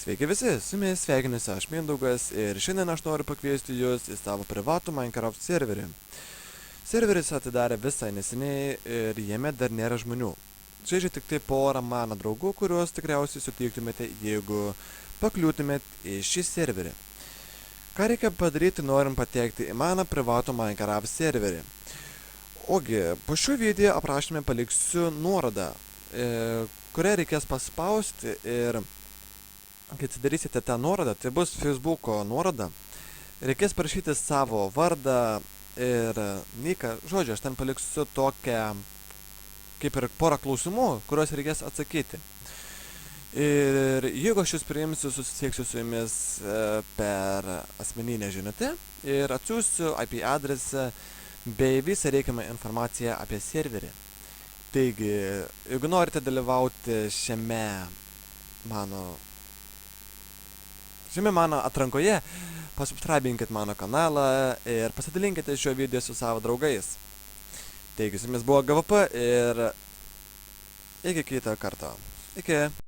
Sveiki visi, su jumis sveikinusi aš Mindaugas ir šiandien aš noriu pakviesti jūs į savo privatų Minecraft serverį. Serveris atidarė visai neseniai ir jame dar nėra žmonių. Žaidžia tik tai porą mano draugų, kuriuos tikriausiai sutiktumėte, jeigu pakliūtumėt į šį serverį. Ką reikia padaryti, norint patekti į mano privatų Minecraft serverį? Ogi, po šių video aprašyme paliksiu nuorodą, kurią reikės paspausti ir kai atsidarysite tą nuorodą, tai bus Facebooko nuoroda. Reikės parašyti savo vardą ir niką. Žodžiu, aš ten paliksiu tokią, kaip ir porą klausimų, kuriuos reikės atsakyti. Ir jeigu aš jūs priimsiu, susisieksiu su jumis per asmeninę žinutę ir atsiųsiu IP adresą bei visą reikiamą informaciją apie serverį. Taigi, jeigu norite dalyvauti šiame mano atrankoje, pasubscribinkit mano kanalą ir pasidalinkite šio video su savo draugais. Taigi, su jumis buvo GVP ir iki kito karto. Iki.